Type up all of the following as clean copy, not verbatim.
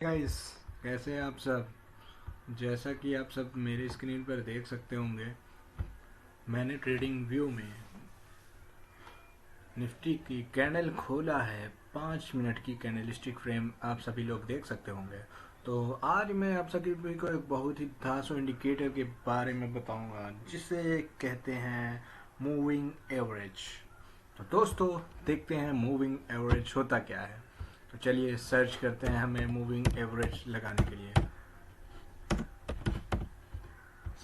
Guys, कैसे हैं आप सब। जैसा कि आप सब मेरे स्क्रीन पर देख सकते होंगे, मैंने ट्रेडिंग व्यू में निफ्टी की कैंडल खोला है। 5 मिनट की कैंडलस्टिक फ्रेम आप सभी लोग देख सकते होंगे। तो आज मैं आप सभी को एक बहुत ही धांसू इंडिकेटर के बारे में बताऊंगा, जिसे कहते हैं मूविंग एवरेज। तो दोस्तों, देखते हैं मूविंग एवरेज होता क्या है। तो चलिए सर्च करते हैं हमें मूविंग एवरेज लगाने के लिए।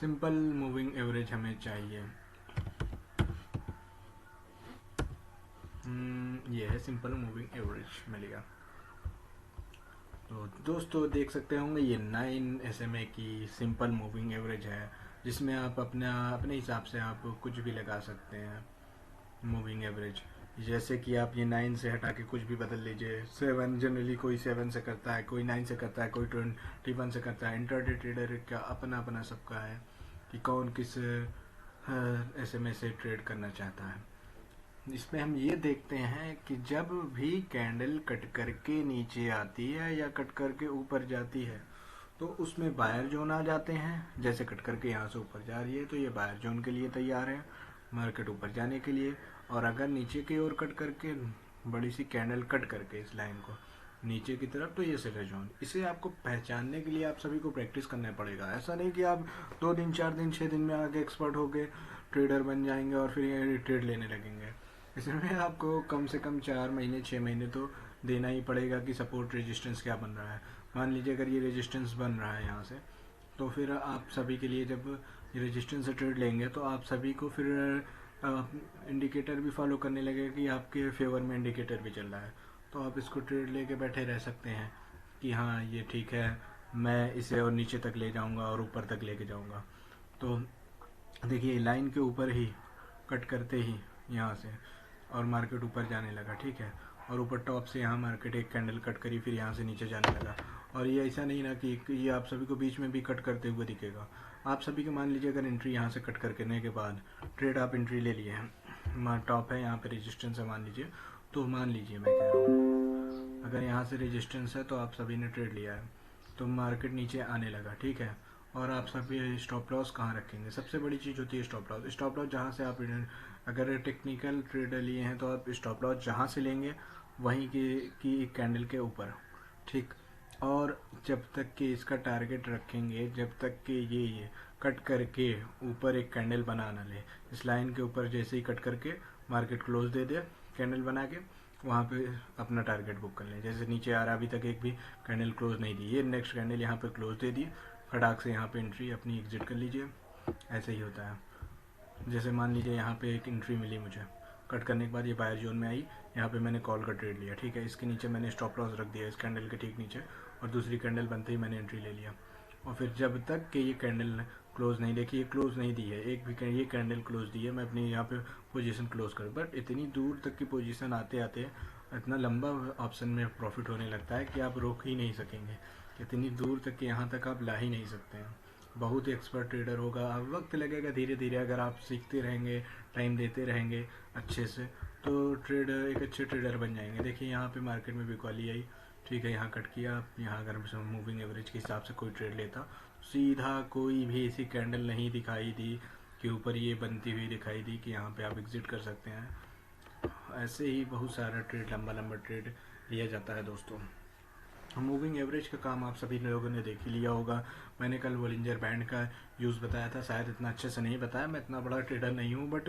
सिंपल मूविंग एवरेज हमें चाहिए। ये है सिंपल मूविंग एवरेज, मिलेगा। तो दोस्तों देख सकते होंगे, ये 9 SMA की सिंपल मूविंग एवरेज है, जिसमें आप अपने हिसाब से आप कुछ भी लगा सकते हैं मूविंग एवरेज। जैसे कि आप ये 9 से हटा के कुछ भी बदल लीजिए। 7 जनरली कोई 7 से करता है, कोई 9 से करता है, कोई 21 से करता है। इंटरडे ट्रेडर का अपना अपना सबका है कि कौन किस SMA से ट्रेड करना चाहता है। इसमें हम ये देखते हैं कि जब भी कैंडल कट करके नीचे आती है या कट करके ऊपर जाती है, तो उसमें बायर जोन आ जाते हैं। जैसे कट करके यहाँ से ऊपर जा रही है तो ये बायर जोन के लिए तैयार है, मार्केट ऊपर जाने के लिए। और अगर नीचे की ओर कट करके बड़ी सी कैंडल कट करके इस लाइन को नीचे की तरफ, तो ये सेलर जोन। इसे आपको पहचानने के लिए आप सभी को प्रैक्टिस करना पड़ेगा। ऐसा नहीं कि आप 2 दिन 4 दिन 6 दिन में आगे एक्सपर्ट हो गए ट्रेडर बन जाएंगे और फिर ये ट्रेड लेने लगेंगे। इसमें आपको कम से कम 4 महीने 6 महीने तो देना ही पड़ेगा कि सपोर्ट रेजिस्टेंस क्या बन रहा है। मान लीजिए अगर ये रेजिस्टेंस बन रहा है यहाँ से, तो फिर आप सभी के लिए जब ये रेजिस्टेंस से ट्रेड लेंगे तो आप सभी को फिर इंडिकेटर भी फॉलो करने लगेगा कि आपके फेवर में इंडिकेटर भी चल रहा है। तो आप इसको ट्रेड लेके बैठे रह सकते हैं कि हाँ ये ठीक है, मैं इसे और नीचे तक ले जाऊंगा और ऊपर तक लेके जाऊंगा। तो देखिए, लाइन के ऊपर ही कट करते ही यहाँ से और मार्केट ऊपर जाने लगा, ठीक है। और ऊपर टॉप से यहाँ मार्केट एक कैंडल कट करी, फिर यहाँ से नीचे जाने लगा। और ये ऐसा नहीं ना कि ये आप सभी को बीच में भी कट करते हुए दिखेगा। आप सभी को मान लीजिए अगर एंट्री यहाँ से कट करने के बाद ट्रेड आप एंट्री ले लिए हैं, टॉप है यहाँ पे रेजिस्टेंस है मान लीजिए, तो मान लीजिए मैं कह रहा हूँ अगर यहाँ से रेजिस्टेंस है तो आप सभी ने ट्रेड लिया है, तो मार्केट नीचे आने लगा, ठीक है। और आप सभी स्टॉप लॉस कहाँ रखेंगे? सबसे बड़ी चीज़ होती है स्टॉप लॉस। स्टॉप लॉस जहाँ से आप अगर टेक्निकल ट्रेडर लिए हैं तो आप स्टॉप लॉस जहाँ से लेंगे वहीं की एक कैंडल के ऊपर, ठीक। और जब तक कि इसका टारगेट रखेंगे, जब तक कि ये कट करके ऊपर एक कैंडल बना ना ले। इस लाइन के ऊपर जैसे ही कट करके मार्केट क्लोज दे दे कैंडल बना के, वहाँ पे अपना टारगेट बुक कर लें। जैसे नीचे आ रहा, अभी तक एक भी कैंडल क्लोज नहीं दी, ये नेक्स्ट कैंडल यहाँ पे क्लोज दे दी, फटाक से यहाँ पे एंट्री अपनी एग्जिट कर लीजिए। ऐसे ही होता है। जैसे मान लीजिए यहाँ पे एक एंट्री मिली मुझे, कट करने के बाद ये बायर जोन में आई, यहाँ पे मैंने कॉल का ट्रेड लिया, ठीक है। इसके नीचे मैंने स्टॉप लॉस रख दिया इस कैंडल के ठीक नीचे, और दूसरी कैंडल बनते ही मैंने एंट्री ले लिया। और फिर जब तक कि ये कैंडल क्लोज नहीं, देखिए ये क्लोज नहीं दी है, एक भी ये कैंडल क्लोज दी है, मैं अपनी यहाँ पे पोजीशन क्लोज कर, बट इतनी दूर तक की पोजीशन आते आते इतना लंबा ऑप्शन में प्रॉफिट होने लगता है कि आप रोक ही नहीं सकेंगे। इतनी दूर तक कि यहाँ तक आप ला ही नहीं सकते हैं। बहुत ही एक्सपर्ट ट्रेडर होगा, अब वक्त लगेगा, धीरे धीरे अगर आप सीखते रहेंगे, टाइम देते रहेंगे अच्छे से, तो ट्रेडर एक अच्छे ट्रेडर बन जाएंगे। देखिए यहाँ पे मार्केट में बिकवाली आई, ठीक है, यहाँ कट किया। यहाँ अगर मूविंग एवरेज के हिसाब से कोई ट्रेड लेता, सीधा कोई भी ऐसी कैंडल नहीं दिखाई दी कि ऊपर ये बनती हुई दिखाई दी कि यहाँ पे आप एग्जिट कर सकते हैं। ऐसे ही बहुत सारा ट्रेड, लंबा लंबा ट्रेड लिया जाता है दोस्तों। मूविंग एवरेज का काम आप सभी लोगों ने देख ही लिया होगा। मैंने कल वॉलिंजर बैंड का यूज़ बताया था, शायद इतना अच्छे से नहीं बताया, मैं इतना बड़ा ट्रेडर नहीं हूँ, बट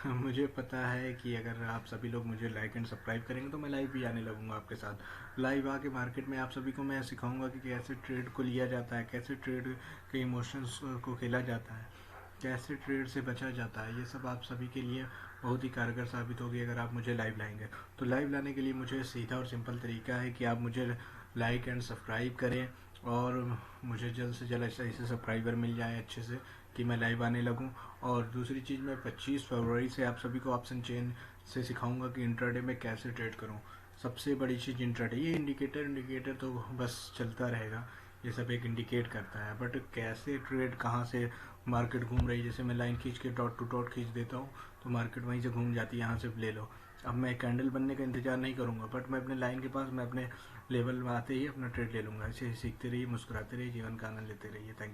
मुझे पता है कि अगर आप सभी लोग मुझे लाइक एंड सब्सक्राइब करेंगे तो मैं लाइव भी आने लगूंगा आपके साथ। लाइव आके मार्केट में आप सभी को मैं सिखाऊंगा कि कैसे ट्रेड को लिया जाता है, कैसे ट्रेड के इमोशंस को खेला जाता है, कैसे ट्रेड से बचा जाता है। ये सब आप सभी के लिए बहुत ही कारगर साबित होगी अगर आप मुझे लाइव लाएंगे। तो लाइव लाने के लिए मुझे सीधा और सिंपल तरीका है कि आप मुझे लाइक एंड सब्सक्राइब करें, और मुझे जल्द से जल्द ऐसे सब्सक्राइबर मिल जाए अच्छे से कि मैं लाइव आने लगूं। और दूसरी चीज़, मैं 25 फरवरी से आप सभी को ऑप्शन चेन से सिखाऊंगा कि इंट्राडे में कैसे ट्रेड करूं। सबसे बड़ी चीज़ इंट्राडे, ये इंडिकेटर तो बस चलता रहेगा, ये सब एक इंडिकेट करता है, बट कैसे ट्रेड, कहाँ से मार्केट घूम रही है, जैसे मैं लाइन खींच के डॉट टू डॉट खींच देता हूँ तो मार्केट वहीं से घूम जाती है, यहाँ से ले लो। अब मैं कैंडल बनने का इंतजार नहीं करूँगा, बट मैं अपने लाइन के पास, मैं अपने लेवल में आते ही अपना ट्रेड ले लूँगा। ऐसे ही सीखते रहिए, मुस्कुराते रहिए, जीवन का आनंद लेते रहिए। Thank you.